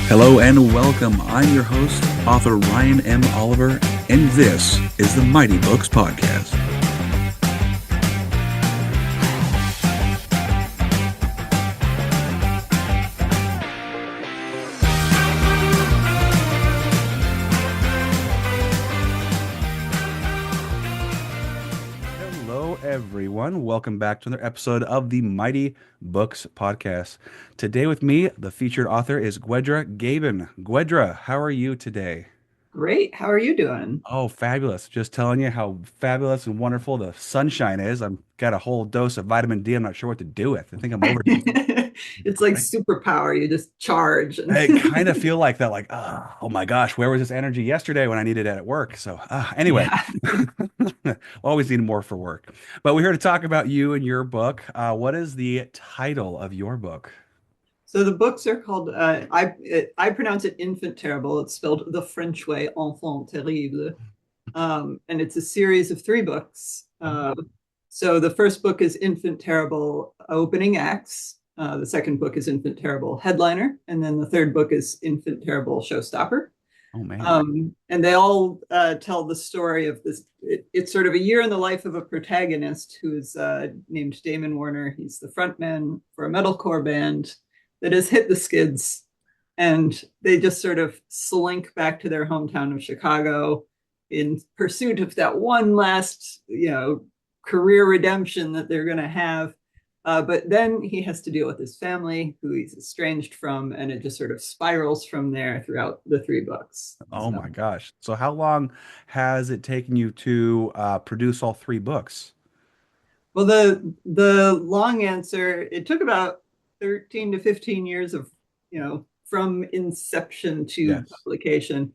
Hello and welcome. I'm your host, author Ryan M. Oliver, and this is the Mighty Books Podcast. Everyone, welcome back to another episode of the Mighty Books Podcast. Today with me, the featured author is Gwydhar Gebien. Gwydhar, how are you today? Great. How are you doing? Oh, fabulous. Just telling you how fabulous and wonderful the sunshine is. I've got a whole dose of vitamin D. I'm not sure what to do with. I think I'm overdosing. It's like superpower. You just charge. I kind of feel like that, like, oh my gosh, where was this energy yesterday when I needed it at work? So anyway, Yeah. always need more for work. But we're here to talk about you and your book. What is the title of your book? So the books are called, I pronounce it Infant Terrible. It's spelled the French way, Enfant Terrible. And it's a series of 3 books. So the first book is Infant Terrible Opening Acts. The second book is Infant Terrible Headliner. And then the third book is Infant Terrible Showstopper. Oh, man. And they all tell the story of this. It's sort of a year in the life of a protagonist who is named Damon Warner. He's the frontman for a metalcore band that has hit the skids. And they just sort of slink back to their hometown of Chicago in pursuit of that one last, career redemption that they're going to have. But then he has to deal with his family, who he's estranged from, and it just sort of spirals from there throughout the 3 books. Oh my gosh. So how long has it taken you to produce all 3 books? Well, the long answer, it took about 13 to 15 years of, from inception to publication.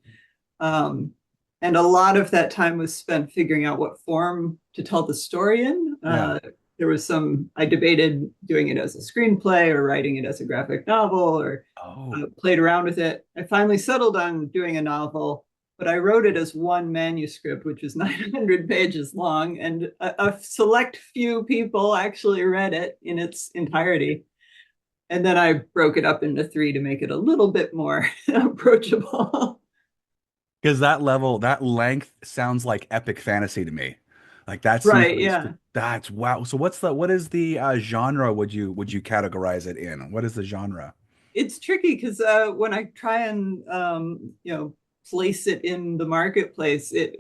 And a lot of that time was spent figuring out what form to tell the story in. There was I debated doing it as a screenplay or writing it as a graphic novel or played around with it. I finally settled on doing a novel, but I wrote it as one manuscript, which is 900 pages long. And a select few people actually read it in its entirety. And then I broke it up into 3 to make it a little bit more approachable. Because that length sounds like epic fantasy to me. Like that's right, yeah. That's wow. So what is the genre would you categorize it in? What is the genre? It's tricky because when I try and place it in the marketplace, it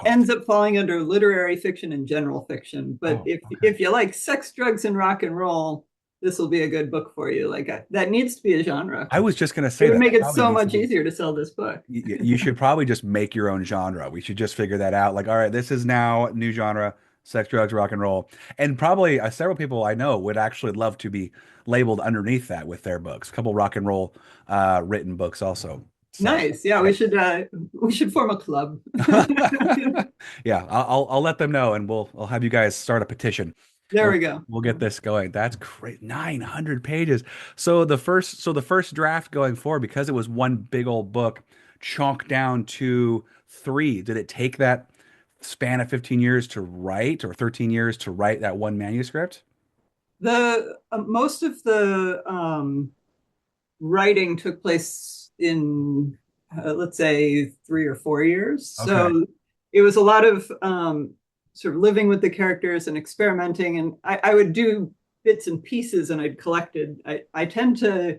ends up falling under literary fiction and general fiction. But if you like sex, drugs, and rock and roll, this will be a good book for you. Like that needs to be a genre. I was just going to say it would make it so much easier to sell this book. You should probably just make your own genre. We should just figure that out. Like, all right, this is now new genre, sex, drugs, rock and roll. And probably several people I know would actually love to be labeled underneath that with their books. A couple rock and roll written books also. So, nice. Yeah, we should form a club. Yeah, I'll let them know, and I'll have you guys start a petition. There we go. We'll get this going. That's great. 900 pages. So the first draft going forward, because it was one big old book, chunked down to 3. Did it take that span of 15 years to write, or 13 years to write that one manuscript? The most of the writing took place in let's say 3 or 4 years. Okay. So it was a lot of sort of living with the characters and experimenting. And I would do bits and pieces and I'd collected. I tend to,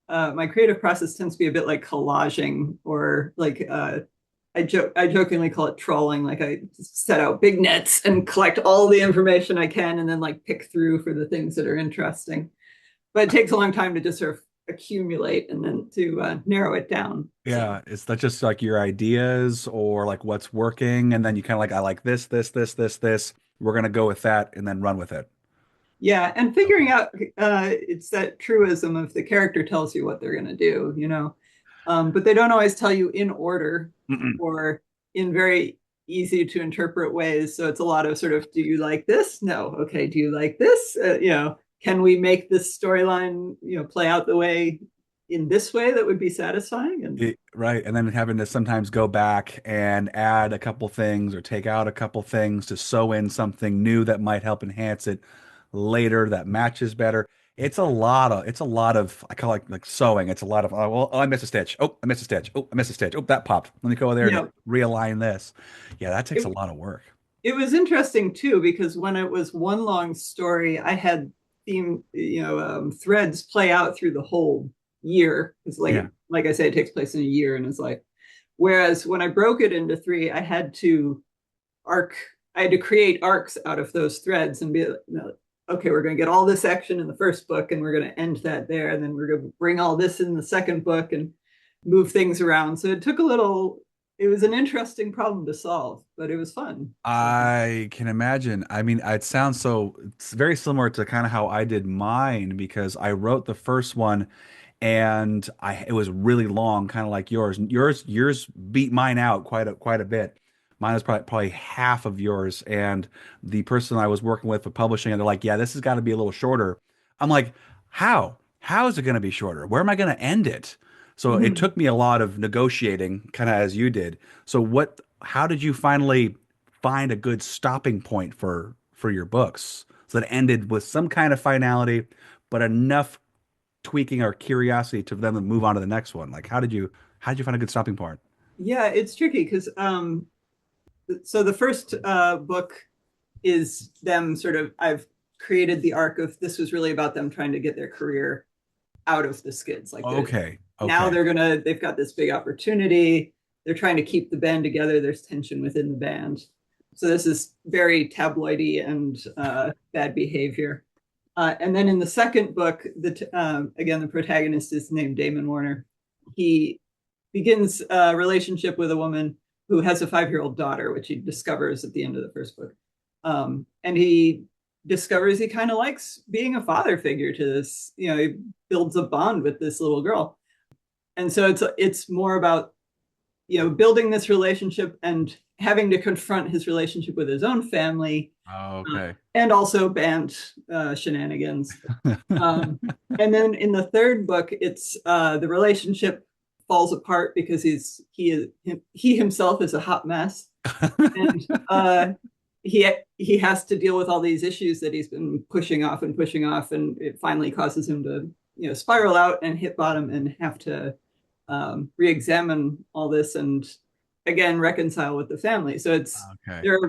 my creative process tends to be a bit like collaging, or like I jokingly call it trolling. Like I set out big nets and collect all the information I can and then like pick through for the things that are interesting. But it takes a long time to just sort of accumulate and then to narrow it down. Yeah, it's not just like your ideas or like what's working, and then you kind of like, I like this. We're gonna go with that and then run with it. Yeah, and figuring out it's that truism of the character tells you what they're gonna do, but they don't always tell you in order or in very easy to interpret ways. So it's a lot of sort of, do you like this? No. Okay. Do you like this? Can we make this storyline, play out the way in this way that would be satisfying. And Right. And then having to sometimes go back and add a couple things or take out a couple things to sew in something new that might help enhance it later that matches better. It's a lot of I call it like sewing. It's a lot of I missed a stitch. Oh, I missed a stitch. Oh, I missed a stitch. Oh, that popped. Let me go over there and yeah, realign this. Yeah, that takes a it, lot of work. it was interesting too, because when it was one long story, I had threads play out through the whole year. It's Yeah. like I say, it takes place in a year, and it's like, whereas when I broke it into three, arc, I had to create arcs out of those threads and be, okay, we're going to get all this action in the first book, and we're going to end that there, and then we're going to bring all this in the second book and move things around. So it took a little. It was an interesting problem to solve, but it was fun. So. I can imagine. I mean, it's very similar to kind of how I did mine because I wrote the first one and it was really long, kind of like yours. Yours beat mine out quite a bit. Mine was probably half of yours. And the person I was working with for publishing, and they're like, "Yeah, this has got to be a little shorter." I'm like, "How? How is it going to be shorter? Where am I going to end it?" So it Mhm. took me a lot of negotiating, kind of as you did. So how did you finally find a good stopping point for your books so that it ended with some kind of finality, but enough tweaking or curiosity to them to move on to the next one? Like how did you find a good stopping point? Yeah, it's tricky because so the first book is them sort of, I've created the arc of, this was really about them trying to get their career out of the skids. Like Okay, now okay. they've got this big opportunity. They're trying to keep the band together. There's tension within the band. So this is very tabloidy and bad behavior. And then in the second book, again, the protagonist is named Damon Warner. He begins a relationship with a woman who has a 5-year-old daughter, which he discovers at the end of the first book. And he discovers he kind of likes being a father figure to this. He builds a bond with this little girl, and so it's more about building this relationship and having to confront his relationship with his own family, Okay. and also band shenanigans. Um, and then in the third book, it's the relationship falls apart because he himself is a hot mess, and he has to deal with all these issues that he's been pushing off, and it finally causes him to spiral out and hit bottom and have to re-examine all this and again reconcile with the family. So Okay. there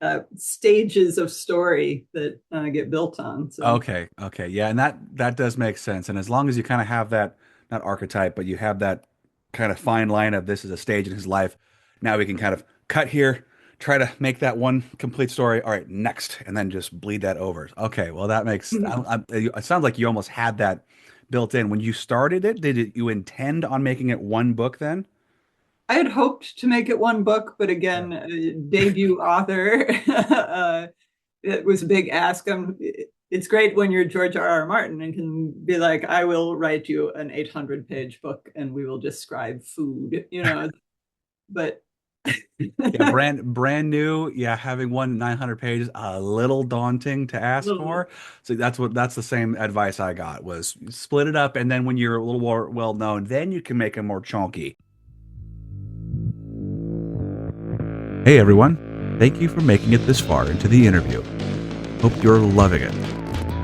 are stages of story that get built on. So. Okay. Okay. Yeah, and that does make sense. And as long as you kind of have that not archetype, but you have that kind of fine line of this is a stage in his life, now we can kind of cut here, try to make that one complete story. All right, next, and then just bleed that over. Okay. Well, that makes it sounds like you almost had that built in when you started it. You intend on making it one book then? I had hoped to make it one book, but Yeah. again, debut author, it was a big ask. It's great when you're George R. R. Martin and can be like, I will write you an 800-page book and we will describe food. But Yeah, brand new. Yeah, having one 900 pages, a little daunting to ask little, for. So that's the same advice I got was split it up, and then when you're a little more well known, then you can make them more chunky. Hey everyone, thank you for making it this far into the interview. Hope you're loving it.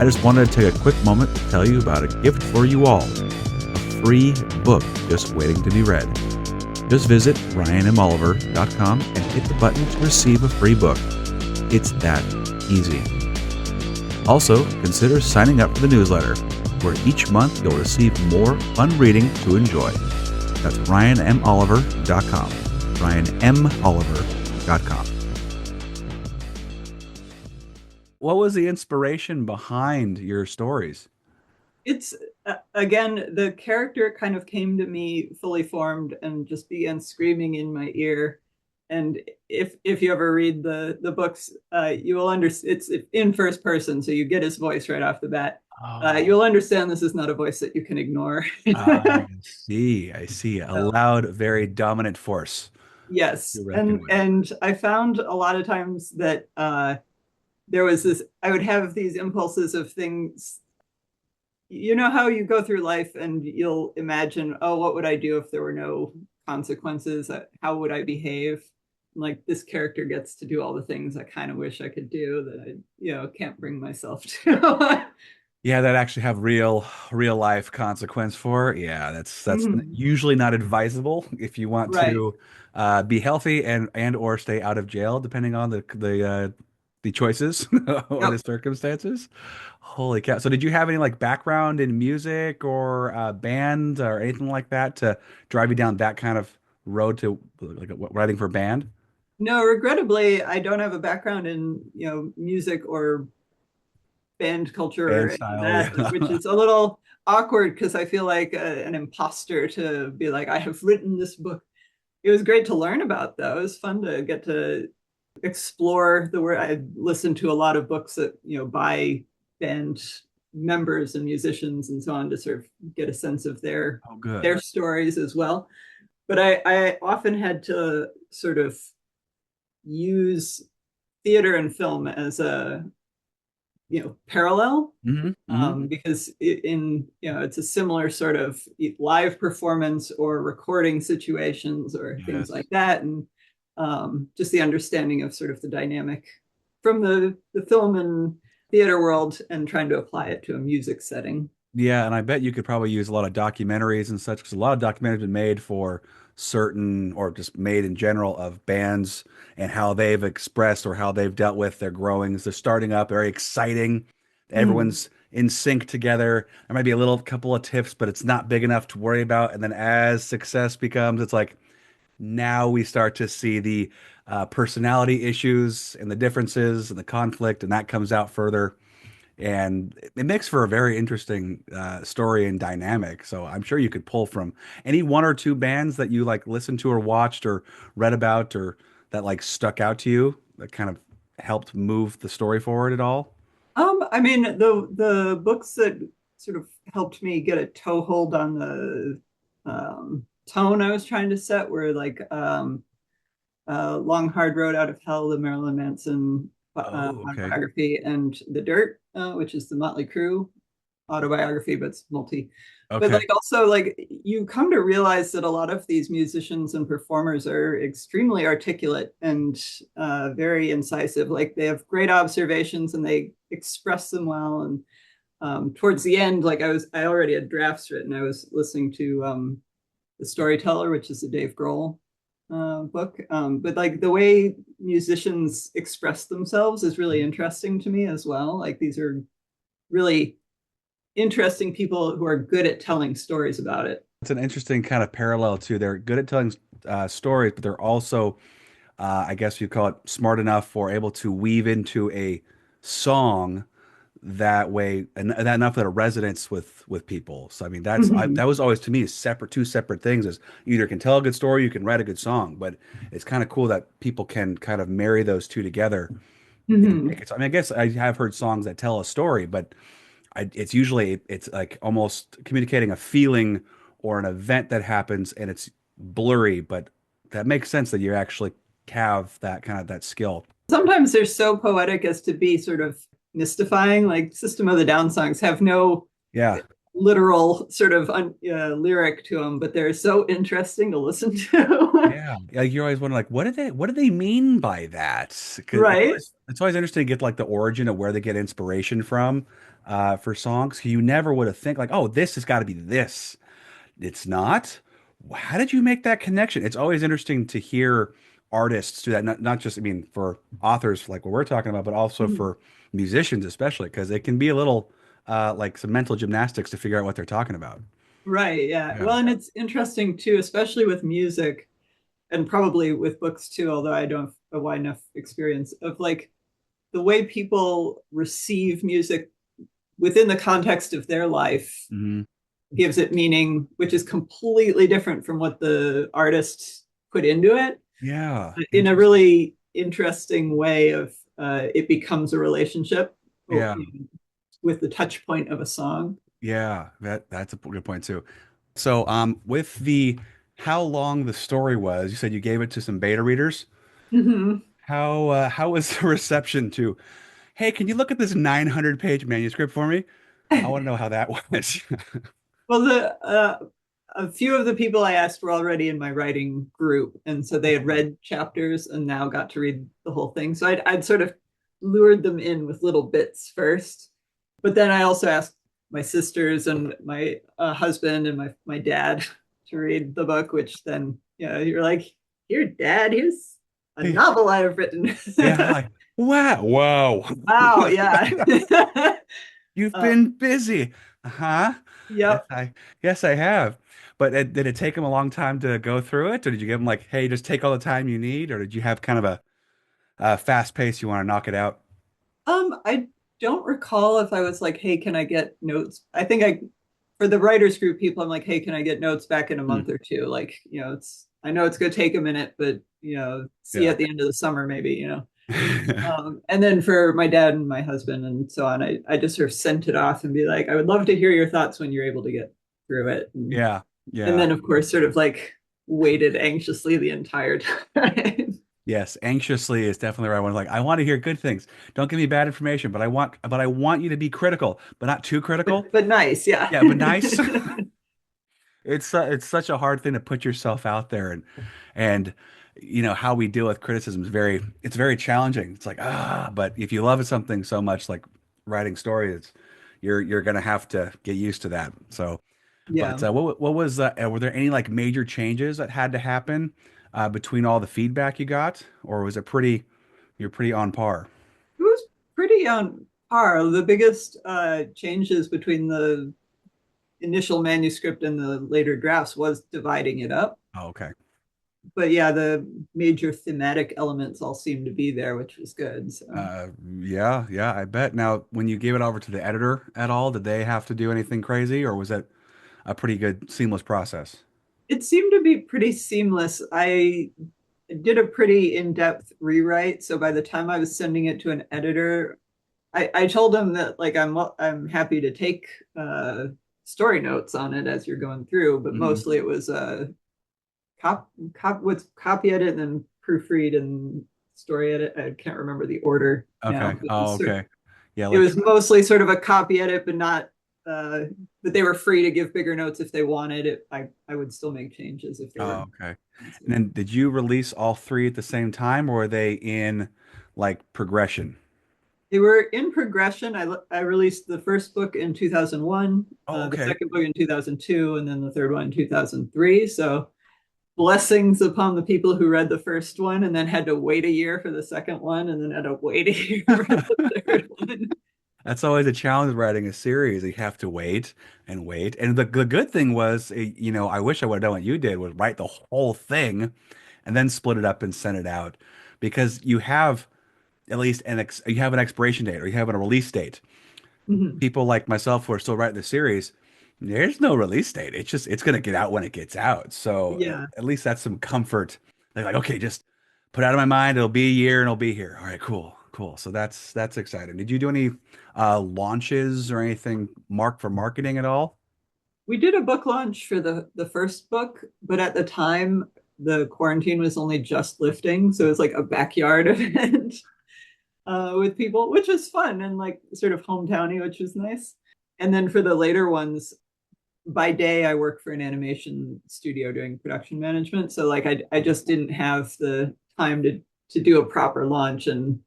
I just wanted to take a quick moment to tell you about a gift for you all. A free book just waiting to be read. Just visit ryanmoliver.com and hit the button to receive a free book. It's that easy. Also, consider signing up for the newsletter, where each month you'll receive more fun reading to enjoy. That's ryanmoliver.com. ryanmoliver.com. What was the inspiration behind your stories? it's again, the character kind of came to me fully formed and just began screaming in my ear. And if you ever read the books, you will understand it's in first person, so you get his voice right off the bat. Oh, You'll understand this is not a voice that you can ignore. I see. I see. A So, loud, very dominant force yes, to reckon and with. and I found a lot of times that there was this. I would have these impulses of things you know how you go through life and you'll imagine, oh, what would I do if there were no consequences? How would I behave? Like this character gets to do all the things I kind of wish I could do that I, can't bring myself to. Yeah, that actually have real life consequence for. Yeah, that's Mhm. usually not advisable if you want Right. to be healthy and or stay out of jail, depending on the choices or the Yep. circumstances. Holy cow! So, did you have any like background in music or band or anything like that to drive you down that kind of road to like writing for band? No, regrettably, I don't have a background in, music or band culture or Band any of style, that, which yeah. is a little awkward because I feel like an imposter to be like, I have written this book. It was great to learn about though. It was fun to get to explore the word. I listened to a lot of books that, by band members and musicians and so on to sort of get a sense of their Oh, good. their stories as well. But I often had to sort of use theater and film as a parallel, Hmm. because it's a similar sort of live performance or recording situations or things like Yes. that, and just the understanding of sort of the dynamic from the film and theater world and trying to apply it to a music setting. Yeah, and I bet you could probably use a lot of documentaries and such because a lot of documentaries have been made for certain or just made in general of bands and how they've expressed or how they've dealt with their growings. They're starting up, very exciting. Mm. Everyone's in sync together. There might be a little couple of tips, but it's not big enough to worry about. And then as success becomes, it's like now we start to see the personality issues and the differences and the conflict, and that comes out further and it makes for a very interesting story and dynamic. So I'm sure you could pull from any one or two bands that you like listened to or watched or read about or that like stuck out to you that kind of helped move the story forward at all. I mean, the books that sort of helped me get a toehold on the tone I was trying to set were like Long Hard Road Out of Hell, the Marilyn Manson Oh, okay. autobiography, and The Dirt, which is the Motley Crue autobiography, but it's multi. But Okay. like also like you come to realize that a lot of these musicians and performers are extremely articulate and very incisive. Like they have great observations and they express them well. And towards the end, like I already had drafts written. I was listening to The Storyteller, which is a Dave Grohl book. But like the way musicians express themselves is really interesting to me as well. Like these are really interesting people who are good at telling stories about it. It's an interesting kind of parallel too. They're good at telling stories, but they're also, I guess you call it smart enough or able to weave into a song that way and that enough that a resonance with people. So I mean Mm-hmm. that was always to me separate two separate things is you either can tell a good story, you can write a good song, but it's kind of cool that people can kind of marry those two together and Mm-hmm. make it. I mean, I guess I have heard songs that tell a story, but it's usually it's like almost communicating a feeling or an event that happens and it's blurry, but that makes sense that you actually have that kind of that skill. Sometimes they're so poetic as to be sort of mystifying. Like System of the Down songs have no Yeah. literal sort of lyric to them, but they're so interesting to listen to. Yeah, like you're always wondering, like, what do they mean by that? 'Cause Right? it's always interesting to get like the origin of where they get inspiration from, for songs. You never would have think like, oh, this has got to be this. It's not. How did you make that connection? It's always interesting to hear artists do that. Not just, I mean, for authors like what we're talking about, but also Mhm. for musicians, especially because it can be a little like some mental gymnastics to figure out what they're talking about. Right. Yeah. Yeah. Well, and it's interesting too, especially with music and probably with books too, although I don't have a wide enough experience of like the way people receive music within the context of their life Hmm. gives it meaning, which is completely different from what the artist put into it Yeah. in a Interesting. really interesting way of it becomes a relationship Yeah. with the touch point of a song. Yeah, that's a good point too. So, with the how long the story was, you said you gave it to some beta readers. Mm-hmm. How was the reception to, hey, can you look at this 900 page manuscript for me? I want to know how that was. Well, the a few of the people I asked were already in my writing group, and so they had read chapters and now got to read the whole thing. So I'd sort of lured them in with little bits first, but then I also asked my sisters and my husband and my dad to read the book, which then you're like, here, Dad, here's a novel I have written. Yeah, like wow, whoa. Wow, yeah. You've uh, been busy. Huh? Yes, yep. I have. But did it take him a long time to go through it, or did you give him like, hey, just take all the time you need, or did you have kind of a fast pace you want to knock it out? I don't recall if I was like, hey, can I get notes? I think I for the writers group people, I'm like, hey, can I get notes back in a Hmm. month or two? Like, it's I know it's gonna take a minute, but see you Yeah. at the end of the summer, maybe. And then for my dad and my husband and so on, I just sort of sent it off and be like, I would love to hear your thoughts when you're able to get through it. Yeah. And Yeah. then of course sort of like waited anxiously the entire time. Yes, anxiously is definitely right. I want like I want to hear good things. Don't give me bad information, but I want you to be critical, but not too critical. But nice, yeah. Yeah, but nice. It's such a hard thing to put yourself out there and how we deal with criticism is very challenging. It's like but if you love something so much like writing stories, you're gonna have to get used to that. So, Yeah. but what was were there any like major changes that had to happen between all the feedback you got, or was it you're pretty on par? It was pretty on par. The biggest changes between the initial manuscript and the later drafts was dividing it up. Oh, okay. But yeah, the major thematic elements all seemed to be there, which was good. So Yeah, yeah, I bet. Now, when you gave it over to the editor at all, did they have to do anything crazy, or was it a pretty good seamless process? it seemed to be pretty seamless. I did a pretty in-depth rewrite, so by the time I was sending it to an editor, I told him that like I'm happy to take story notes on it as you're going through, but Hmm. mostly it was copy edit and then proofread and story edit. I can't remember the order now, Okay. but Oh, okay. Yeah, it like, was mostly sort of a copy edit, but not. But they were free to give bigger notes if they wanted it. I would still make changes if they oh, were. okay. And then did you release all three at the same time, or were they in like progression? They were in progression. I released the first book in 2001, Oh, the okay. second book in 2002, and then the third one in 2003. So blessings upon the people who read the first one and then had to wait a year for the second one and then had to wait a year for the third one. That's always a challenge with writing a series. You have to wait and wait. And the good thing was, I wish I would have done what you did, was write the whole thing and then split it up and send it out because you have at least you have an expiration date or you have a release date. Mhm. People like myself who are still writing the series, there's no release date. It's gonna get out when it gets out. So Yeah. at least that's some comfort. Like, okay, just put it out of my mind. It'll be a year and it'll be here. All right, cool, cool. So that's exciting. Did you do any launches or anything marked for marketing at all? We did a book launch for the first book, but at the time the quarantine was only just lifting, so it was like a backyard event with people, which was fun and like sort of hometowny, which was nice. And then for the later ones, by day I work for an animation studio doing production management, so like I just didn't have the time to do a proper launch and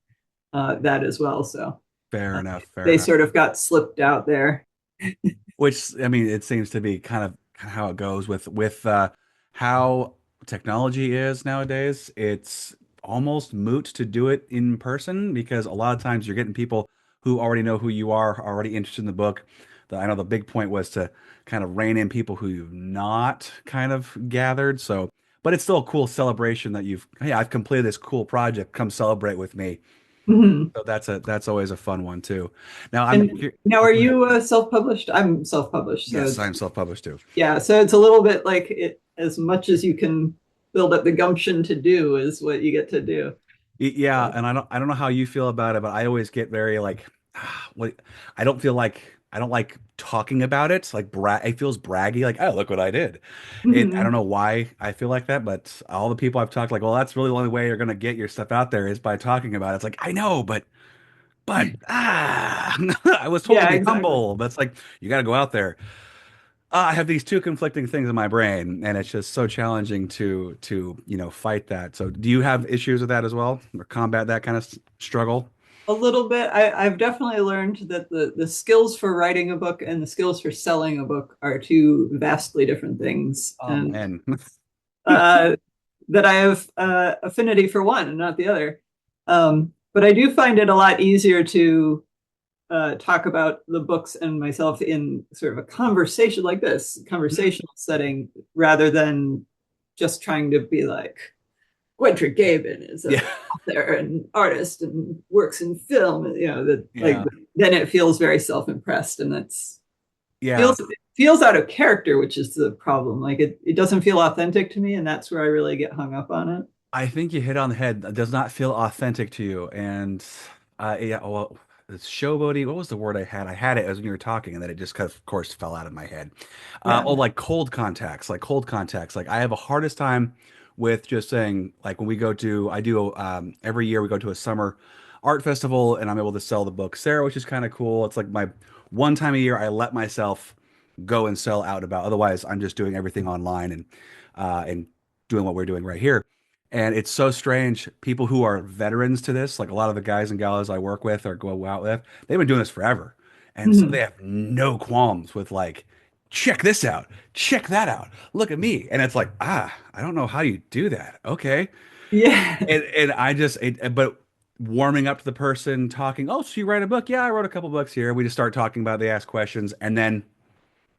that as well. So Fair uh, enough. Fair they enough. sort of got slipped out there. Which I mean, it seems to be kind of how it goes with how technology is nowadays. It's almost moot to do it in person because a lot of times you're getting people who already know who you are, already interested in the book. I know the big point was to kind of rein in people who you've not kind of gathered. So, but it's still a cool celebration that hey, I've completed this cool project. Come celebrate with me. Mhm. So that's always a fun one too. Now And now, Oh, are go ahead. you self-published? I'm self-published, so Yes, it's I'm self-published too. yeah. So it's a little bit like as much as you can build up the gumption to do is what you get to do. Yeah, So, and I don't know how you feel about it, but I always get very like, what I don't feel like I don't like talking about it. Like it feels braggy, like, oh, look what I did. I don't mhm. know why I feel like that, but all the people I've talked like, well, that's really the only way you're gonna get your stuff out there is by talking about it. It's like, I know, but but I was told to Yeah, be exactly. humble. But it's like you got to go out there. I have these two conflicting things in my brain, and it's just so challenging to fight that. So, do you have issues with that as well, or combat that kind of struggle? A little bit. I've definitely learned that the skills for writing a book and the skills for selling a book are two vastly different things, Oh and man. uh, that I have affinity for one and not the other. But I do find it a lot easier to talk about the books and myself in sort of a conversation like this, conversational setting, rather than just trying to be like, Gwydhar Gebien is Yeah. a author and artist and works in film. That like Yeah. then it feels very self-impressed, and that's Yeah. feels out of character, which is the problem. Like it doesn't feel authentic to me, and that's where I really get hung up on it. I think you hit on the head. It does not feel authentic to you. And yeah, well, it's showboaty. What was the word I had? I had it as when you were talking, and then it just kind of course, fell out of my head. Yeah. Oh, like cold contacts, like cold contacts. Like I have a hardest time with just saying, like when we go to, I do every year we go to a summer art festival, and I'm able to sell the book Sarah, which is kind of cool. It's like my one time a year I let myself go and sell out about. Otherwise, I'm just doing everything online and doing what we're doing right here. And it's so strange. People who are veterans to this, like a lot of the guys and gals I work with or go out with, they've been doing this forever. And so they Mhm. have no qualms with like, check this out, check that out, look at me. And it's like, I don't know how you do that. Okay. Yeah. And but warming up to the person talking, oh, so you write a book? Yeah, I wrote a couple books here. We just start talking about, they ask questions, and then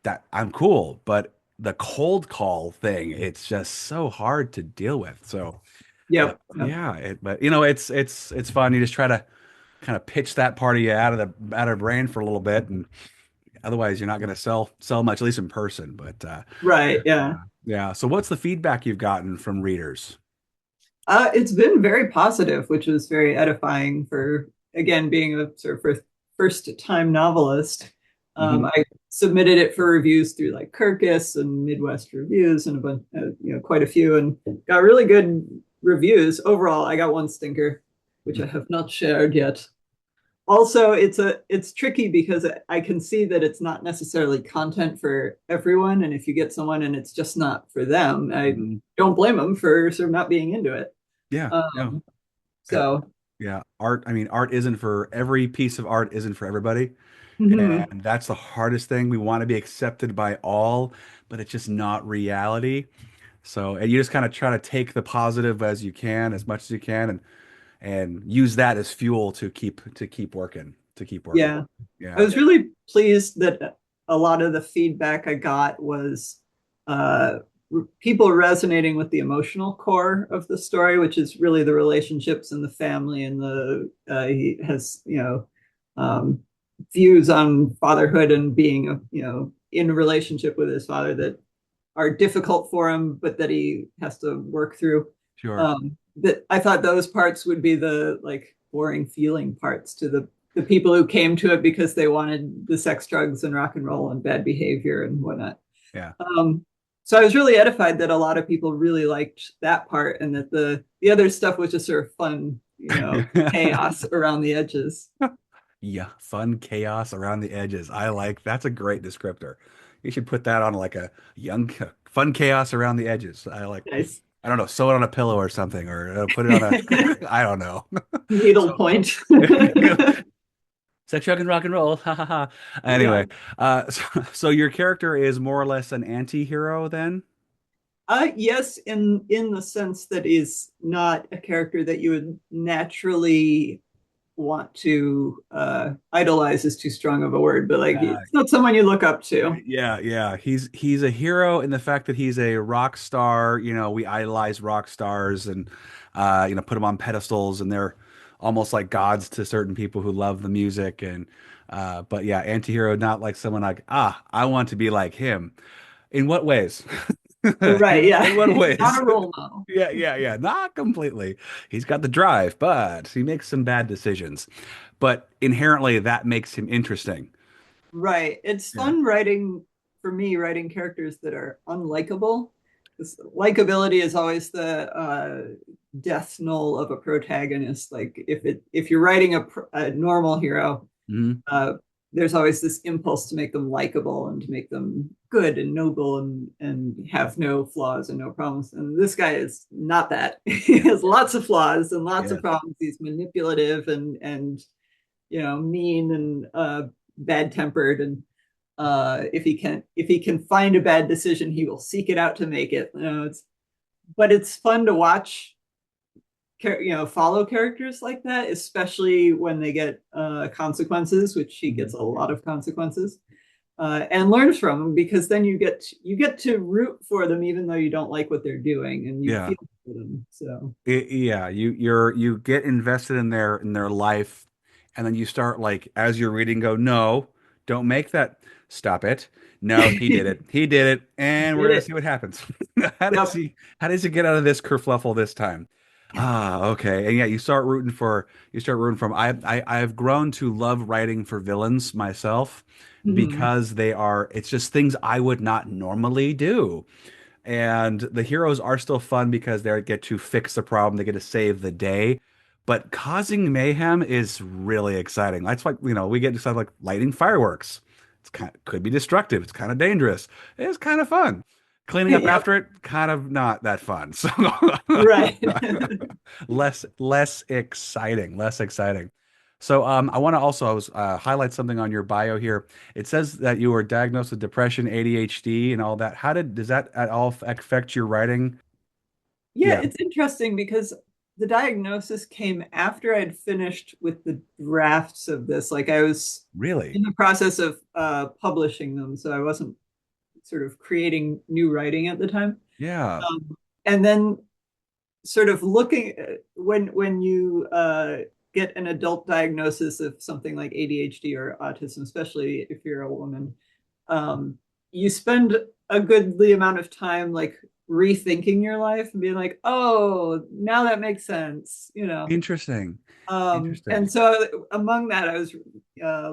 that I'm cool. But the cold call thing, it's just so hard to deal with. So. Yep. Yep. Yeah, but it's fun. You just try to kind of pitch that part of you out of brain for a little bit, and otherwise you're not going to sell much, at least in person. But Right. Yeah. yeah. So what's the feedback you've gotten from readers? It's been very positive, which was very edifying for, again, being a sort of first time novelist. Hmm. I submitted it for reviews through like Kirkus and Midwest Reviews and a bunch, quite a few, and got really good reviews. Overall, I got one stinker, which I have not shared yet. Also, it's tricky because I can see that it's not necessarily content for everyone, and if you get someone and it's just not for them, I Hmm. don't blame them for sort of not being into it. Yeah, yeah, Um, it, so, yeah. Art. I mean, art isn't for every piece of art isn't for everybody, mhm. and that's the hardest thing. We want to be accepted by all, but it's just not reality. So, and you just kind of try to take the positive as you can, as much as you can, and use that as fuel to keep working. Yeah, I Yeah. was really pleased that a lot of the feedback I got was uh, people resonating with the emotional core of the story, which is really the relationships and the family and the he has um, views on fatherhood and being in a relationship with his father that are difficult for him, but that he has to work through. Sure. That I thought those parts would be the like boring feeling parts to the people who came to it because they wanted the sex, drugs, and rock and roll and bad behavior and whatnot. Yeah. Um, so I was really edified that a lot of people really liked that part, and that the other stuff was just sort of fun, chaos around the edges. Yeah. Fun chaos around the edges. I like that's a great descriptor. You should put that on like a young fun chaos around the edges. Nice. I don't know, sew it on a pillow or something, or put it on a I don't know. Needle So point. sex, drug, and rock and roll. Ha ha ha. Yeah. Anyway, so your character is more or less an anti-hero then? Yes, in the sense that he's not a character that you would naturally want to idolize is too strong of a word, but like Yeah, it's not someone you look up to. yeah, yeah. He's a hero in the fact that he's a rock star. You know, we idolize rock stars and put them on pedestals, and they're almost like gods to certain people who love the music. And but yeah, anti-hero, not like someone like, I want to be like him. In what ways? Right, In yeah. what ways? Not a role model. Yeah, yeah, yeah. Not completely. He's got the drive, but he makes some bad decisions. But inherently, that makes him interesting. Right. It's Yeah. fun writing for me, writing characters that are unlikable. This likability is always death knell of a protagonist. Like if you're writing a normal hero, Hmm. uh, there's always this impulse to make them likable and to make them good and noble and have no flaws and no problems. And this guy is not that. He Yeah. has lots of flaws and lots of Yes. problems. He's manipulative and mean and bad tempered and if he can find a bad decision, he will seek it out to make it. But it's fun to watch follow characters like that, especially when they get consequences, which he gets Mhm. a lot of consequences, and learns from them because then you get to root for them even though you don't like what they're doing and you Yeah. feel for them. So Yeah, you get invested in their life, and then you start like as you're reading, go, no, don't make that. Stop it. No, he did it. He did it, and we're did gonna it. see what happens. Yep. How does he get out of this kerfluffle this time? Ah, okay. And yeah, you start rooting for him. I've grown to love writing for villains myself Mhm. because it's just things I would not normally do. And the heroes are still fun because they get to fix the problem, they get to save the day. But causing mayhem is really exciting. That's why, we get excited like lighting fireworks. Could be destructive. It's kind of dangerous. It's kind of fun. Cleaning up Yep. after it, kind of not that fun. So Right. less exciting, less exciting. So I want to also highlight something on your bio here. It says that you were diagnosed with depression, ADHD, and all that. Does that at all affect your writing? Yeah, Yeah, it's interesting because the diagnosis came after I'd finished with the drafts of this. Like I was really? in the process of publishing them, so I wasn't sort of creating new writing at the time. Yeah, And then sort of looking when you get an adult diagnosis of something like ADHD or autism, especially if you're a woman, um, you spend a goodly amount of time like rethinking your life and being like, oh, now that makes sense. interesting. And Interesting. so among that, I was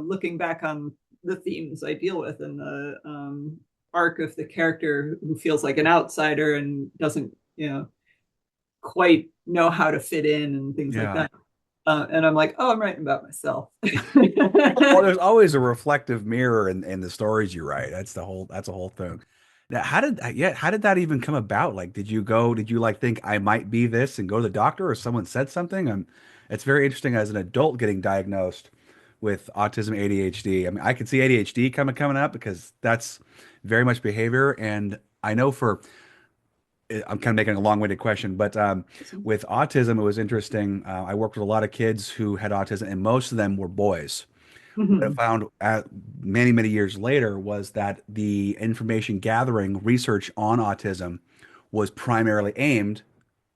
looking back on the themes I deal with and the arc of the character who feels like an outsider and doesn't, quite know how to fit in and things like Yeah. that. And I'm like, oh, I'm writing about myself. Well, there's always a reflective mirror in the stories you write. That's the whole thing. Now, how did that even come about? Like, did you like think I might be this and go to the doctor or someone said something? It's very interesting as an adult getting diagnosed with autism, ADHD. I mean, I could see ADHD coming up because that's very much behavior. And I know I'm kind of making a long-winded question, but with autism, it was interesting. I worked with a lot of kids who had autism, and most of them were boys. What I Mm-hmm. found many, many years later was that the information gathering research on autism was primarily aimed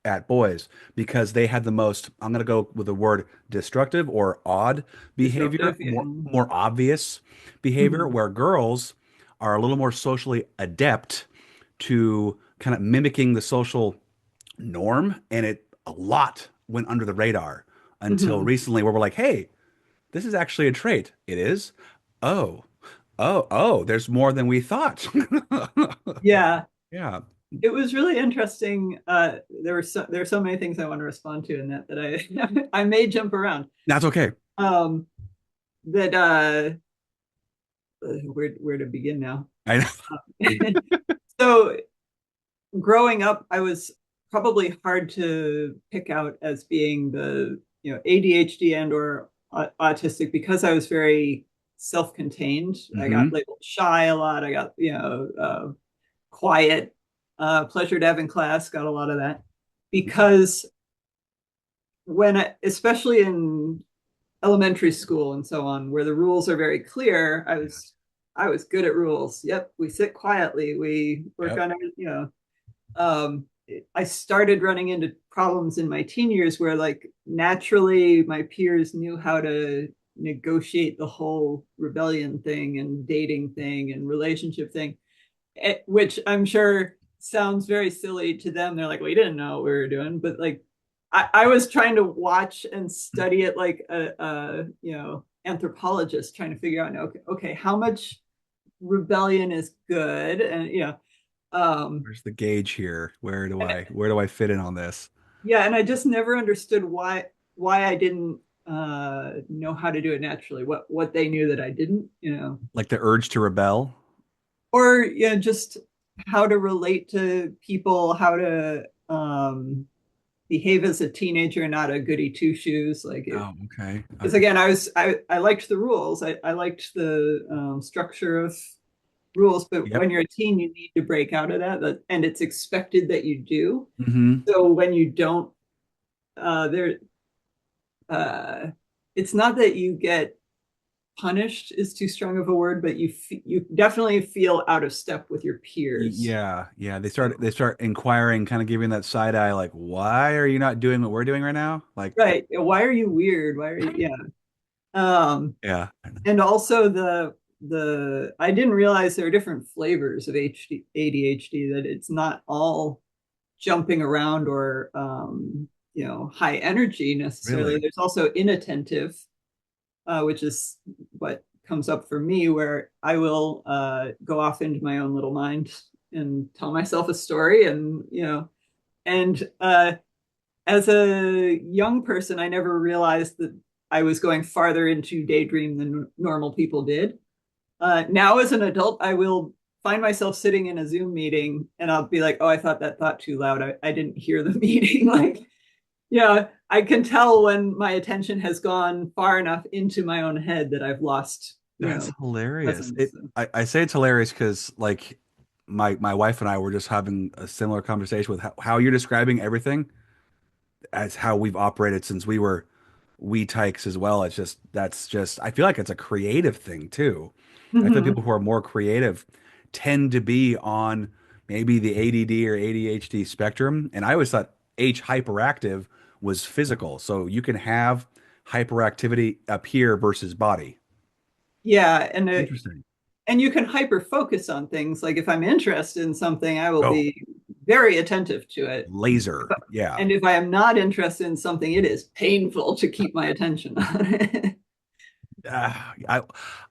at boys because they had the most, I'm going to go with the word destructive or odd behavior, Disruptive, yeah. more obvious behavior, Mm-hmm. where girls are a little more socially adept to kind of mimicking the social norm. And a lot went under the radar until Mm-hmm. recently, where we're like, hey, this is actually a trait. It is. Oh, oh, there's more than we thought. Yeah, Yeah, it was really interesting. There are so many things I want to respond to in that I may jump around. that's okay. Um, that where to begin now? I know. So growing up, I was probably hard to pick out as being the ADHD and or autistic because I was very self-contained. I got Hmm. labeled shy a lot. I got quiet. Pleasure to have in class. Got a lot of that because especially in elementary school and so on, where the rules are very clear, I was good at rules. Yep, we sit quietly. We work Yep. on it. I started running into problems in my teen years where, like, naturally my peers knew how to negotiate the whole rebellion thing and dating thing and relationship thing, which I'm sure sounds very silly to them. They're like, well, you didn't know what we were doing. But, like, I was trying to watch and study it like a anthropologist trying to figure out, okay, how much rebellion is good and um Where's the gauge here? Where do I fit in on this? Yeah, and I just never understood why I didn't know how to do it naturally. What they knew that I didn't, you know, Like the urge to rebel. or yeah, just how to relate to people, how to behave as a teenager, not a goody two shoes. Like it, Oh, okay. because again, I liked the rules. I liked the structure of rules, but Yep. when you're a teen, you need to break out of and it's expected that you do. Hmm. So when you don't, there, uh, it's not that you get punished is too strong of a word, but you definitely feel out of step with your peers. Yeah, yeah. So, They start inquiring, kind of giving that side eye, like, why are you not doing what we're doing right now? Like, right. Why are you weird? Why are you, yeah. Um, yeah. and also the I didn't realize there are different flavors of ADHD, that it's not all jumping around or high energy necessarily. Really? There's also inattentive, which is what comes up for me, where I will go off into my own little mind and tell myself a story, and and as a young person, I never realized that I was going farther into daydream than normal people did. Now, as an adult, I will find myself sitting in a Zoom meeting and I'll be like, oh, I thought that thought too loud. I didn't hear the meeting. Like, yeah, I can tell when my attention has gone far enough into my own head that I've lost, That's hilarious. presence. So. I say it's hilarious because like my wife and I were just having a similar conversation with how you're describing everything as how we've operated since we were wee tykes as well. It's just that's just I feel like it's a creative thing too. I feel Mm-hmm. people who are more creative tend to be on maybe the ADD or ADHD spectrum. And I always thought H hyperactive was physical. So you can have hyperactivity up here versus body. Yeah, Interesting. and you can hyper focus on things. Like if I'm interested in something, I will Oh, be very attentive to it. laser. Yeah. And if I am not interested in something, it is painful to keep my attention on it. Uh, I,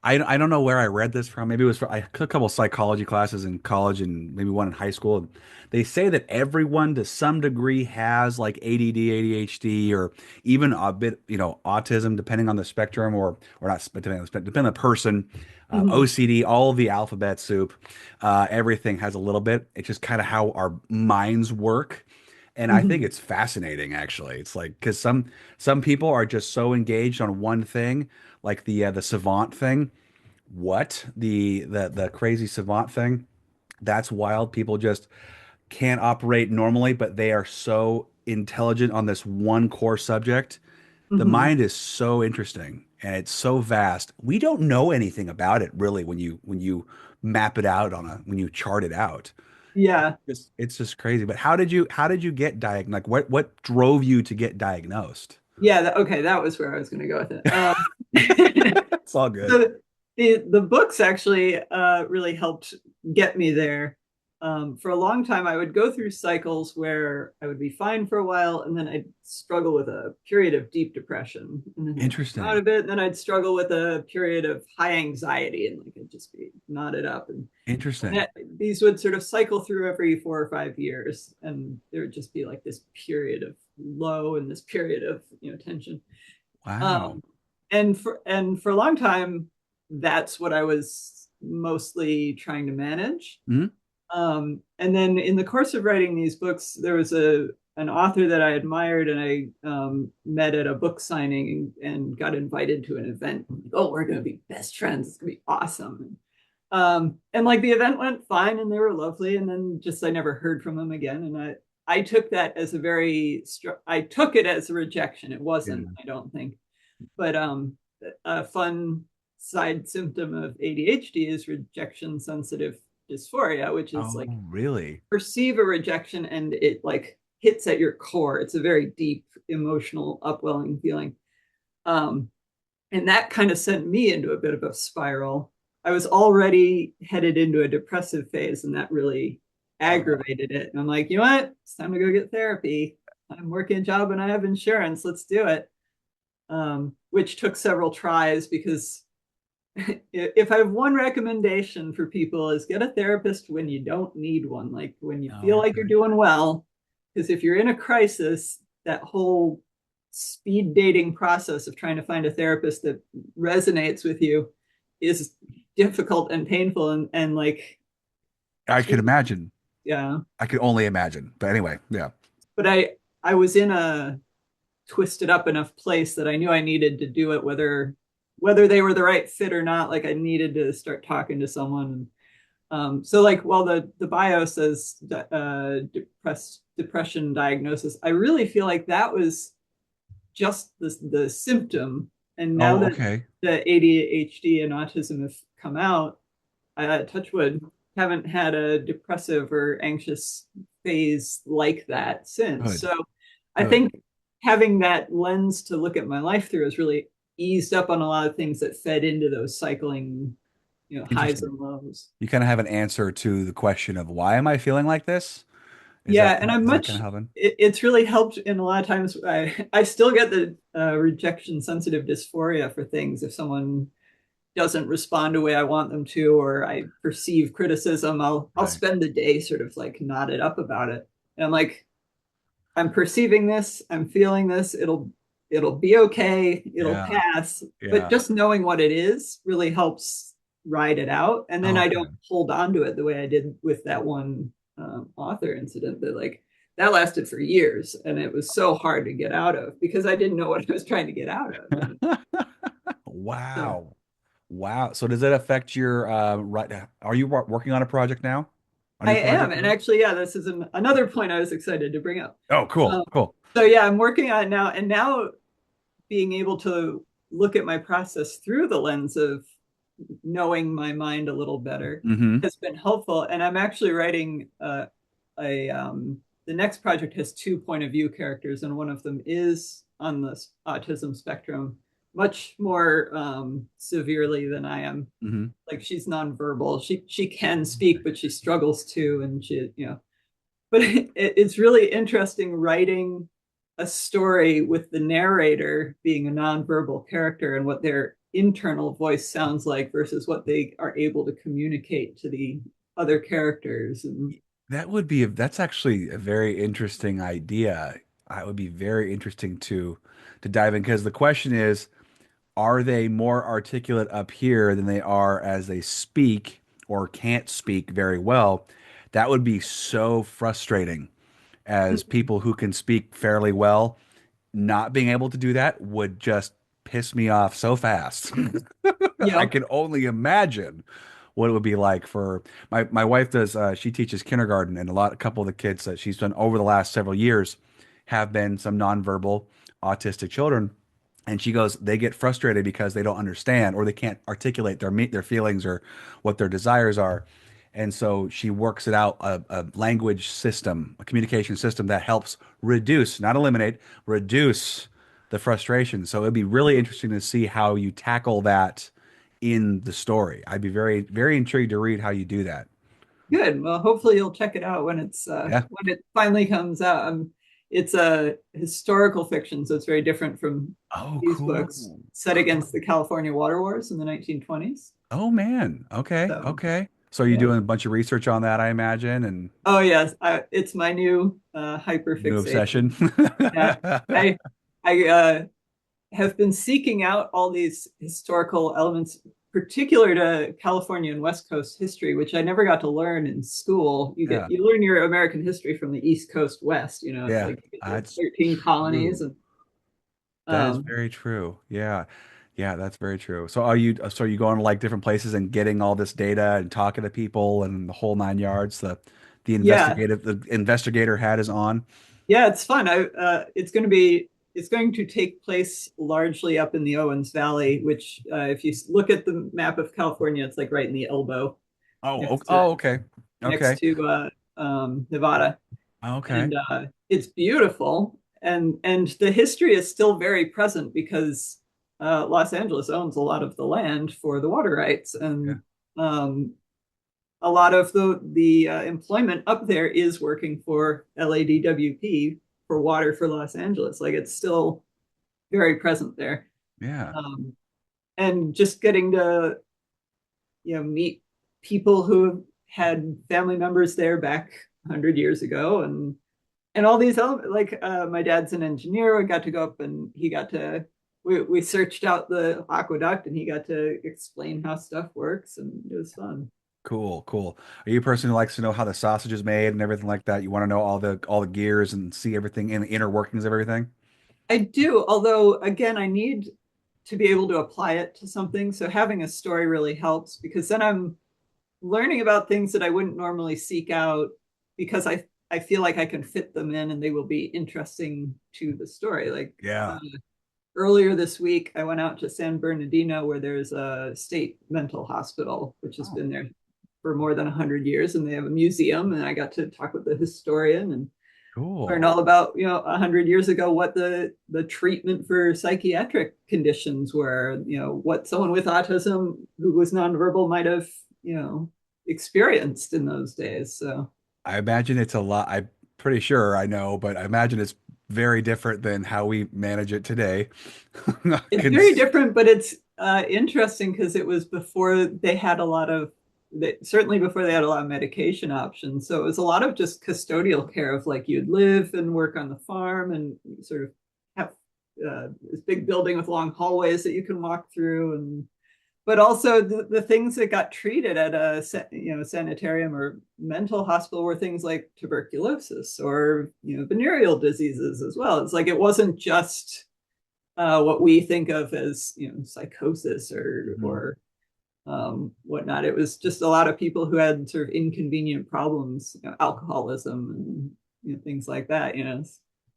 I don't know where I read this from. Maybe it was from I took a couple psychology classes in college and maybe one in high school. They say that everyone to some degree has like ADD, ADHD, or even a bit, autism, depending on the spectrum, or not depending on the spectrum, depending on the person. Mhm. OCD, all of the alphabet soup, everything has a little bit. It's just kind of how our minds work. And I think Mhm. it's fascinating, actually. It's like because some people are just so engaged on one thing, like the savant thing. What the crazy savant thing? That's wild. People just can't operate normally, but they are so intelligent on this one core subject. The Mhm. mind is so interesting and it's so vast. We don't know anything about it really when you map it out on a when you chart it out. Yeah. It's just crazy. But how did you get diagnosed? Like what drove you to get diagnosed? Yeah. Okay. That was where I was going to go with it. It's all good. the the books actually really helped get me there. For a long time, I would go through cycles where I would be fine for a while, and then I'd struggle with a period of deep depression, and then I'd come out Interesting. of it, and then I'd struggle with a period of high anxiety, and like I'd just be knotted up, and Interesting. these would sort of cycle through every 4 or 5 years, and there would just be like this period of low and this period of tension. Wow. Um, and for a long time, that's what I was mostly trying to manage. Mhm. And then in the course of writing these books, there was a an author that I admired, and I met at a book signing and got invited to an event. I'm like, oh, we're going to be best friends. It's going to be awesome. And like the event went fine, and they were lovely, and then just I never heard from them again. And I took that as I took it as a rejection. It wasn't, Yeah. I don't think, but a fun side symptom of ADHD is rejection sensitive dysphoria, which is like Oh, really? perceive a rejection and it like hits at your core. It's a very deep emotional upwelling feeling. Um, and that kind of sent me into a bit of a spiral. I was already headed into a depressive phase, and that really Oh, aggravated it. And I'm like, you know what? It's time to go get therapy. I'm working a job and I have insurance. Let's do it. Which took several tries, because if I have one recommendation for people is get a therapist when you don't need one, like when you feel oh, like you're okay. doing well. Because if you're in a crisis, that whole speed dating process of trying to find a therapist that resonates with you is difficult and painful and like I could imagine. yeah. I could only imagine. But anyway, yeah. But I was in a twisted up enough place that I knew I needed to do it, whether they were the right fit or not. Like I needed to start talking to someone. So like while the bio says depression diagnosis, I really feel like that was just the symptom. And now Oh, that okay. the ADHD and autism have come out, touch wood, haven't had a depressive or anxious phase like that since. Good. So I Good. think having that lens to look at my life through has really eased up on a lot of things that fed into those cycling, highs Interesting. and lows. You kind of have an answer to the question of why am I feeling like this? Yeah, and I'm Is that kind much. of helping? It's really helped in a lot of times. I still get the rejection sensitive dysphoria for things. If someone doesn't respond the way I want them to, or I perceive criticism, I'll Right. spend the day sort of like knotted up about it. And I'm like, I'm perceiving this, I'm feeling this, it'll be okay, it'll Yeah. pass. But Yeah. just knowing what it is really helps ride it out. And then I Okay. don't hold on to it the way I did with that one author incident that like that lasted for years and it was so hard to get out of because I didn't know what I was trying to get out of. And so Wow. Wow. So does that affect your right? Are you working on a project now? A I new am. project And now? actually, yeah, this is another point I was excited to bring up. Oh, cool. Um, Cool. so yeah, I'm working on it now, and now being able to look at my process through the lens of knowing my mind a little better Mm-hmm. has been helpful. And I'm actually writing a the next project has two point of view characters, and one of them is on the autism spectrum, much more severely than I am. Mm-hmm. Like she's nonverbal. She can speak, but she struggles to, and but it's really interesting writing a story with the narrator being a nonverbal character and what their internal voice sounds like versus what they are able to communicate to the other characters. And That's actually a very interesting idea. It would be very interesting to dive in because the question is, are they more articulate up here than they are as they speak or can't speak very well? That would be so frustrating as people who can speak fairly well. Not being able to do that would just piss me off so fast. I yeah, can only imagine what it would be like for my wife does she teaches kindergarten and a couple of the kids that she's done over the last several years have been some nonverbal autistic children, and she goes they get frustrated because they don't understand or they can't articulate their feelings or what their desires are, and so she works it out a language system, a communication system that helps reduce, not eliminate, reduce the frustration. So it'd be really interesting to see how you tackle that in the story. I'd be very, very intrigued to read how you do that. good. Well, hopefully you'll check it out Yeah. when it finally comes out. It's a historical fiction, so it's very different from Oh, these books cool. set Cool. against the California Water Wars in the 1920s. Oh man. Okay. So Okay. So you're yeah. doing a bunch of research on that, I imagine, and Oh yes, it's my new new hyperfixation. obsession. Yeah, I I have been seeking out all these historical elements, particular to California and West Coast history, which I never got to learn in school. Yeah. You learn your American history from the East Coast West. It's Yeah. like you get the That's 13 colonies true. and That is um, very true. Yeah. Yeah, that's very true. So are you going to like different places and getting all this data and talking to people and the whole nine yards? yeah, The investigator hat is on. yeah, it's fun. It's going to take place largely up in the Owens Valley, which if you look at the map of California, it's like right in the elbow Okay. next Okay. to Nevada, Okay. and it's beautiful. And the history is still very present because Los Angeles owns a lot of the land for the water rights, Yeah. and um, a lot of the employment up there is working for LADWP for water for Los Angeles. Like it's still very present there, Yeah. um, and just getting to meet people who had family members there back 100 years ago, and and all these elements, like my dad's an engineer. We got to go up and we searched out the aqueduct and he got to explain how stuff works, and it was fun. Cool, cool. Are you a person who likes to know how the sausage is made and everything like that? You want to know all the gears and see everything in the inner workings of everything? I do, although again, I need to be able to apply it to something. So having a story really helps because then I'm learning about things that I wouldn't normally seek out because I feel like I can fit them in and they will be interesting to the story. Like Yeah. earlier this week, I went out to San Bernardino where there's a state mental hospital, which has Oh, been there for more than 100 years. And they have a museum. And I got to talk with the historian and learn cool. all about, 100 years ago, what the treatment for psychiatric conditions were, what someone with autism who was nonverbal might have, experienced in those days. So I imagine it's a lot. I'm pretty sure I know, but I imagine it's very different than how we manage it today. it's very Cons- different, but it's interesting because it was before they had a lot of, certainly before they had a lot of medication options. So it was a lot of just custodial care of like you'd live and work on the farm and sort of have this big building with long hallways that you can walk through, and but also the things that got treated at a sanitarium or mental hospital were things like tuberculosis or venereal diseases as well. It's like it wasn't just what we think of as psychosis Mhm. or whatnot. It was just a lot of people who had sort of inconvenient problems, alcoholism and things like that.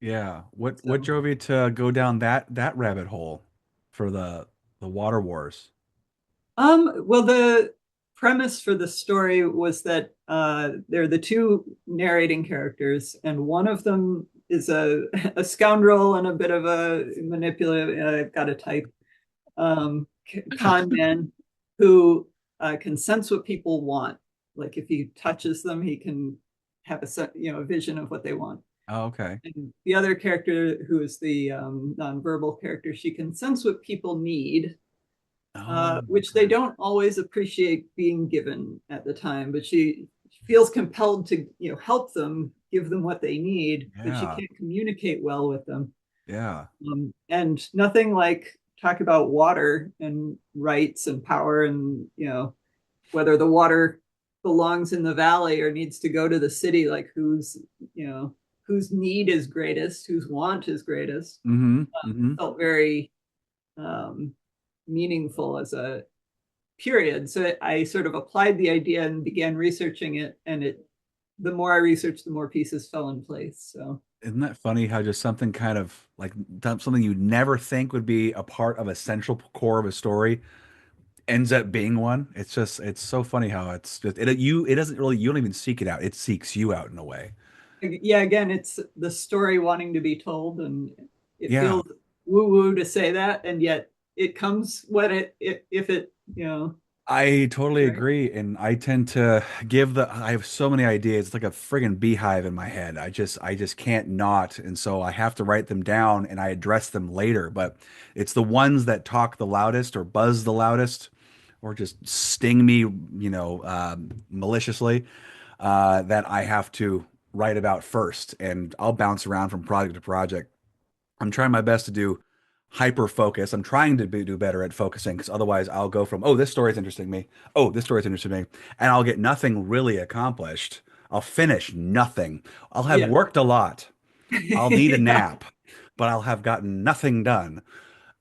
Yeah. What So drove you to go down that rabbit hole for the water wars? well, the premise for the story was that they're the two narrating characters, and one of them is a scoundrel and a bit of a manipulative, got a type, con man who can sense what people want. Like if he touches them, he can have a vision of what they want. Oh, okay. And the other character, who is the nonverbal character, she can sense what people need, Oh, which they okay. don't always appreciate being given at the time. But she feels compelled to, help them, give them what they need, but she Yeah. can't communicate well with them. Yeah. And nothing like talk about water and rights and power and whether the water belongs in the valley or needs to go to the city. Like you know whose need is greatest, whose want is greatest. Mm-hmm. Mm-hmm. Felt very um, meaningful as a period. So I sort of applied the idea and began researching it, and the more I researched, the more pieces fell in place. So Isn't that funny how just something kind of like something you'd never think would be a part of a central core of a story ends up being one? It's just it's so funny how it's just it doesn't really you don't even seek it out. It seeks you out in a way. yeah, again, it's the story wanting to be told, and it Yeah, feels woo woo to say that, and yet it comes when it if it I totally right. agree. And I tend to I have so many ideas. It's like a friggin' beehive in my head. I just can't not. And so I have to write them down and I address them later. But it's the ones that talk the loudest or buzz the loudest or just sting me, maliciously, that I have to write about first. And I'll bounce around from project to project. I'm trying my best to do hyper focus. I'm trying to do better at focusing because otherwise I'll go from, oh, this story is interesting me. Oh, this story is interesting me. And I'll get nothing really accomplished. I'll finish nothing. I'll have Yeah. worked a lot. I'll need a Yeah. nap, but I'll have gotten nothing done.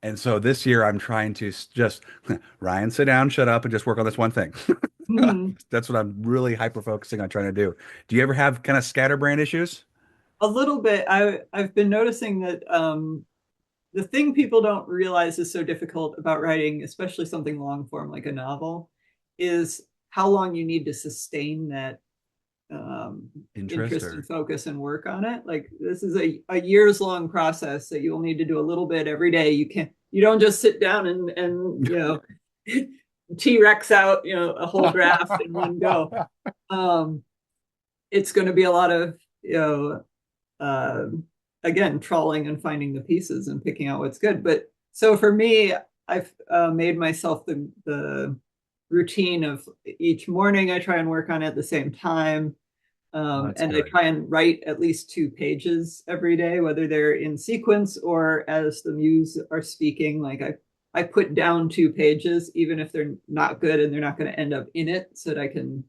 And so this year I'm trying to just, Ryan, sit down, shut up, and just work on this one thing. Mhm. That's what I'm really hyper focusing on trying to do. Do you ever have kind of scatterbrain issues? A little bit. I've been noticing that the thing people don't realize is so difficult about writing, especially something long form like a novel, is how long you need to sustain that Interest interest and or? focus and work on it. Like this is a years long process that you'll need to do a little bit every day. You don't just sit down and T-Rex out, a whole draft in one go. Um, it's going to be a lot of, uh, again, trawling and finding the pieces and picking out what's good. But so for me, I've made myself the routine of each morning I try and work on it at the same time. Oh, that's And I good. try and write at least 2 pages every day, whether they're in sequence or as the muse are speaking. Like I put down 2 pages, even if they're not good and they're not going to end up in it, so that I can,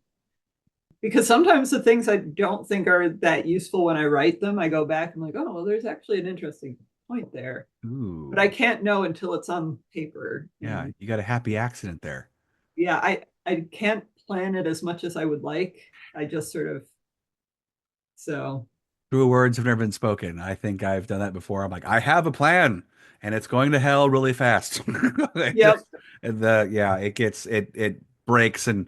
because sometimes the things I don't think are that useful when I write them, I go back and I'm like, oh, well, there's actually an interesting point there. But I Ooh. can't know until it's on paper. Yeah, And you got a happy accident there. yeah, I can't plan it as much as I would like. I just sort of, so True words have never been spoken. I think I've done that before. I'm like, I have a plan, and it's going to hell really fast. It yep. just yeah, it breaks and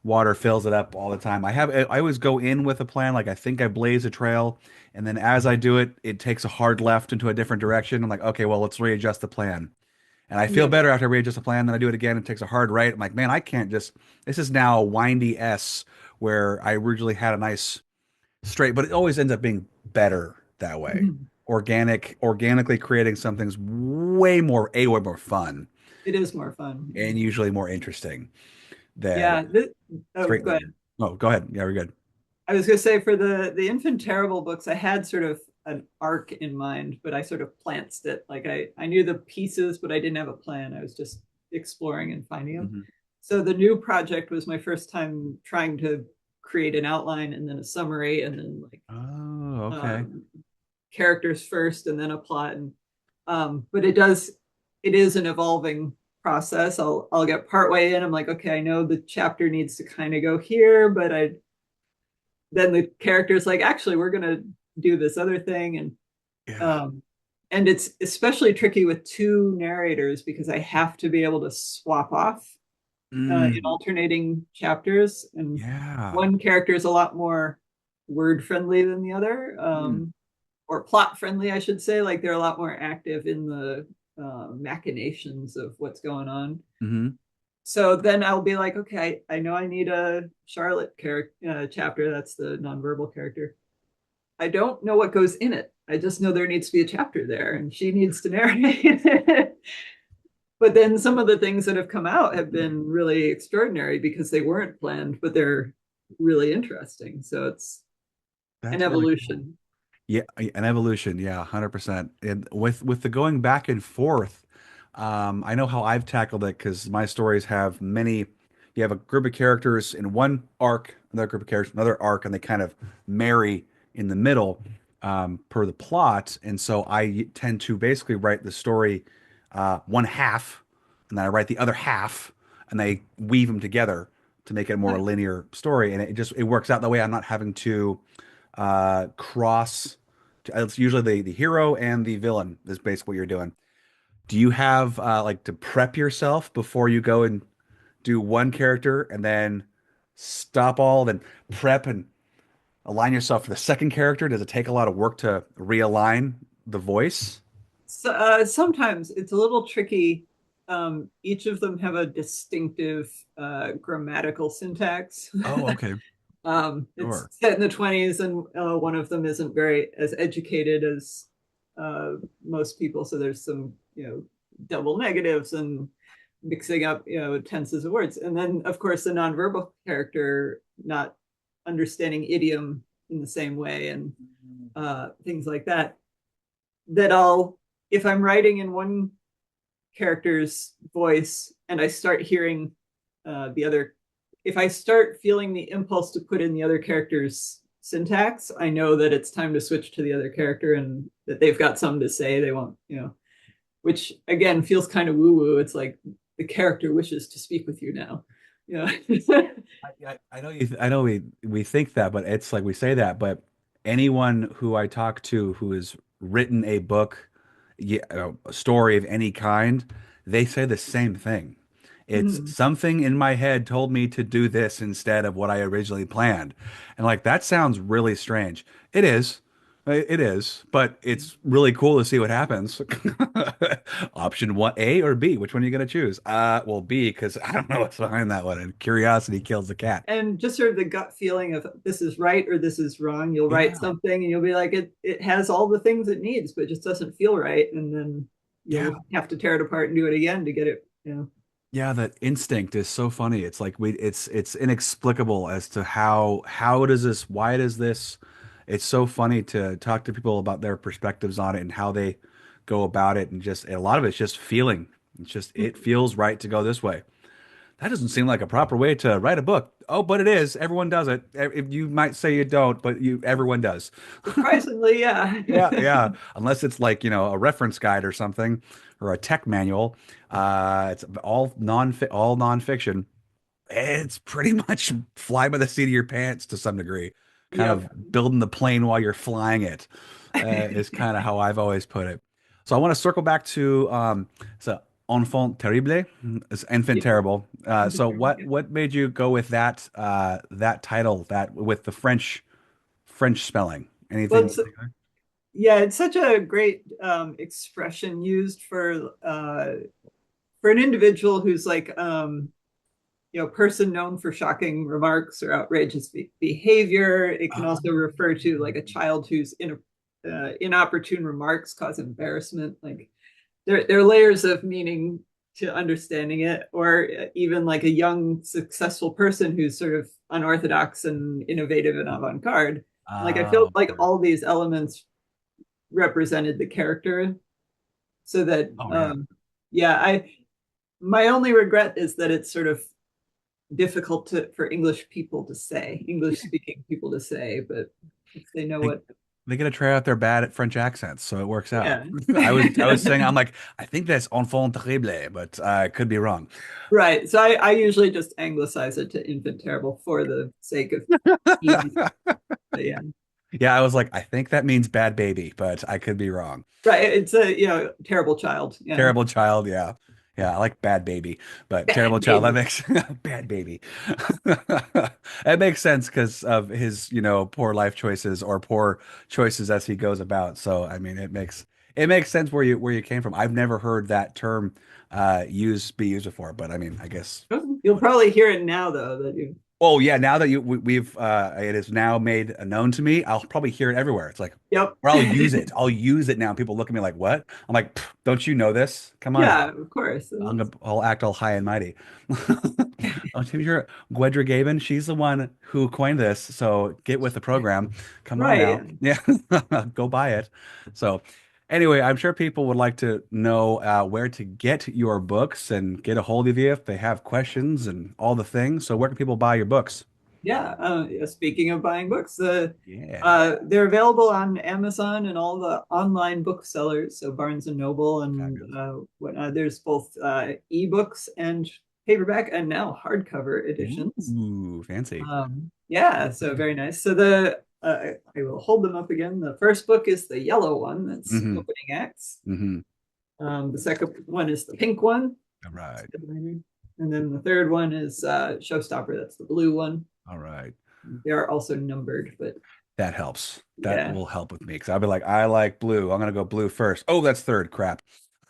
water fills it up all the time. I always go in with a plan, like I think I blaze a trail, and then as I do it, it takes a hard left into a different direction. I'm like, okay, well, let's readjust the plan. And I feel Yep. better after I readjust the plan. Then I do it again. It takes a hard right. I'm like, man, I can't just. This is now a windy S where I originally had a nice straight, but it always ends up being better that way. Organically creating something's way more fun It is more fun. Yeah. and usually more interesting than Yeah. Oh, straight go ahead. linear. Oh, go ahead. Yeah, we're good. I was going to say for the Infant Terrible books, I had sort of an arc in mind, but I sort of planted it. Like I knew the pieces, but I didn't have a plan. I was just exploring and finding them. Hmm. So the new project was my first time trying to create an outline and then a summary and then like Oh, okay. um, characters first and then a plot. And but it is an evolving process. I'll get partway in. I'm like, okay, I know the chapter needs to kind of go here, but I then the character's like, actually, we're gonna do this other thing, Yeah. um, and it's especially tricky with two narrators because I have to be able to swap off in Mm, alternating chapters, and yeah. one character is a lot more word friendly than the other, Mm, or plot friendly, I should say. Like they're a lot more active in the machinations of what's going on. hmm. So then I'll be like, okay, I know I need a Charlotte character chapter. That's the nonverbal character. I don't know what goes in it. I just know there needs to be a chapter there, and she needs to narrate. But then some of the things that have come out have been really extraordinary because they weren't planned, but they're really interesting. So it's an That's really cool. evolution. Yeah, an evolution. Yeah, 100%. And with the going back and forth, I know how I've tackled it because my stories have many. You have a group of characters in one arc, another group of characters, another arc, and they kind of marry in the middle per the plot. And so I tend to basically write the story one half, and then I write the other half, and they weave them together to make it a more linear story. And it works out that way. I'm not having to cross. It's usually the hero and the villain is basically what you're doing. Do you have like to prep yourself before you go and do one character and then stop all, then prep and align yourself for the second character? Does it take a lot of work to realign the voice? So, sometimes it's a little tricky. Each of them have a distinctive grammatical syntax. Oh, okay. It's Sure. set in the 20s, and one of them isn't very as educated as most people. So there's some, double negatives and mixing up, tenses of words. And then, of course, the nonverbal character not understanding idiom in the same way and things like that. That if I'm writing in one character's voice and I start hearing the other, if I start feeling the impulse to put in the other character's syntax, I know that it's time to switch to the other character and that they've got something to say. They want, which again feels kind of woo woo. It's like the character wishes to speak with you now. Yeah. I know I know we think that, but it's like we say that, but anyone who I talk to who has written a book, yeah, a story of any kind, they say the same thing. It's Mhm. something in my head told me to do this instead of what I originally planned. And like that sounds really strange. It is. It is, but it's really cool to see what happens. Option one, A or B, which one are you going to choose? Well, B, because I don't know what's behind that one, and curiosity kills the cat. And just sort of the gut feeling of this is right or this is wrong. You'll write Yeah, something and you'll be like, it has all the things it needs, but it just doesn't feel right. And then yeah. you'll have to tear it apart and do it again to get it. Yeah, that instinct is so funny. It's like it's inexplicable as to how does this, why does this? It's so funny to talk to people about their perspectives on it and how they go about it, and just a lot of it's just feeling. It's just it feels right to go this way. That doesn't seem like a proper way to write a book. Oh, but it is. Everyone does it. If you might say you don't, but you everyone does. Surprisingly, yeah. Yeah, yeah. Unless it's like, a reference guide or something or a tech manual. It's all nonfiction. It's pretty much fly by the seat of your pants to some degree. Kind Yep. of building the plane while you're flying it, is kind of how I've always put it. So I want to circle back to so enfant terrible, it's infant Yep. terrible. So what made you go with that title, that with the French spelling? Well, Anything in it's particular? yeah, it's such a great expression used for an individual who's like person known for shocking remarks or outrageous behavior. It can also refer to like a child whose inopportune remarks cause embarrassment. Like there are layers of meaning to understanding it, or even like a young successful person who's sort of unorthodox and innovative and avant-garde. Like I felt Oh, like all these elements represented the character, so that oh yeah. yeah, I my only regret is that it's sort of difficult for English people to say, English speaking people to say, but if they know They what, they get to try out their bad at French accents, so it works out. yeah. I was saying, I'm like, I think that's enfant terrible, but I could be wrong. Right. So I usually just anglicize it to infant terrible for the sake of ease. But yeah. Yeah, I was like, I think that means bad baby, but I could be wrong. Right. It's a terrible child. Yeah. Terrible child, yeah. Yeah, I like bad baby, but terrible Bad child, that baby. makes bad baby. It makes sense because of his, poor life choices or poor choices as he goes about. So, I mean, it makes sense where you came from. I've never heard that term be used before, but I mean, I guess. You'll probably hear it now though that you Oh yeah, now that we've it is now made known to me, I'll probably hear it everywhere. It's like, yep. or I'll use it. I'll use it now. People look at me like, "What?" I'm like, "Pff, don't you know this? Come on Yeah, now." of course. I'll act all high and mighty. Oh, you're Gwydhar Gebien. She's the one who coined this. So get with the program. Come on Right. now. Yeah, go buy it. So anyway, I'm sure people would like to know where to get your books and get a hold of you if they have questions and all the things. So where can people buy your books? Yeah. Yeah, speaking of buying books, Yeah, they're available on Amazon and all the online booksellers, so Barnes and Noble and fabulous. whatnot. There's both ebooks and paperback, and now hardcover editions. Ooh, fancy. Yeah, so very nice. So I will hold them up again. The first book is the yellow one, that's Mm-hmm. opening acts. Mm-hmm. The second one is the pink one, All right. and then the third one is Showstopper. That's the blue one. All right. They are also numbered, but That helps. That yeah, will help with me because I'll be like, I like blue. I'm gonna go blue first. Oh, that's third. Crap.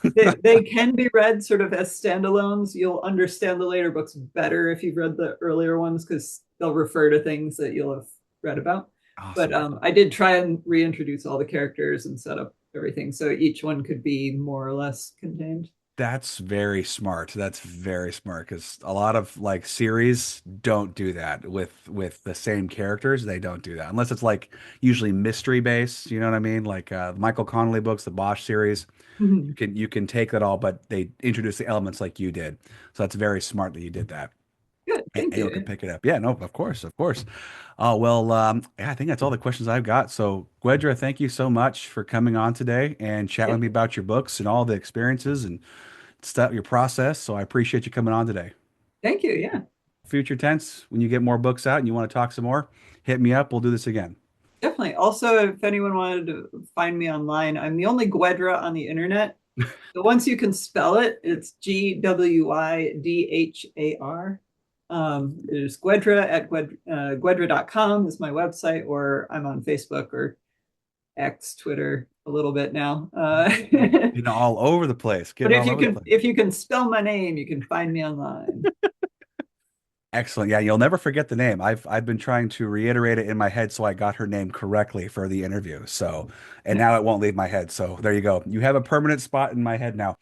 they can be read sort of as standalones. You'll understand the later books better if you've read the earlier ones because they'll refer to things that you'll have read about. But Awesome. I did try and reintroduce all the characters and set up everything so each one could be more or less contained. That's very smart. That's very smart because a lot of like series don't do that with the same characters. They don't do that unless it's like usually mystery based. You know what I mean? Like Michael Connolly books, the Bosch series. Mhm. You can take that all, but they introduce the elements like you did. So that's very smart that you did that. Good, And thank anyone can you. pick it up. Yeah, no, of course, of course. Oh, well, yeah, I think that's all the questions I've got. So, Gwedra, thank you so much for coming on today and chatting Yeah, with me about your books and all the experiences and stuff, your process. So I appreciate you coming on today. thank you. Yeah, Future tense, when you get more books out and you want to talk some more, hit me up. We'll do this again. definitely. Also, if anyone wanted to find me online, I'm the only Gwedra on the internet. So once you can spell it, it's Gwydhar. There's Gwedra at Gwedra.com is my website, or I'm on Facebook or X, Twitter a little bit now. Getting all over the place. But Getting all over the place. if you can spell my name, you can find me online. Excellent. Yeah, you'll never forget the name. I've been trying to reiterate it in my head so I got her name correctly for the interview. So, and now it won't leave my head. So there you go. You have a permanent spot in my head now.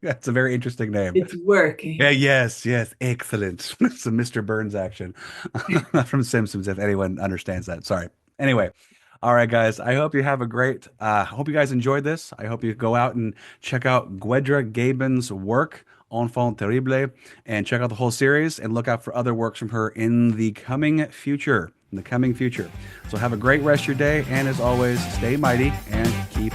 That's a very interesting name. It's Yeah, working. yes, yes. Excellent. Some Mr. Burns action from Simpsons, if anyone understands that. Sorry. Anyway, all right, guys. I hope you have a great, hope you guys enjoyed this. I hope you go out and check out Gwydhar Gebien's work, Enfant Terrible, and check out the whole series and look out for other works from her in the coming future. In the coming future. So have a great rest of your day. And as always, stay mighty and keep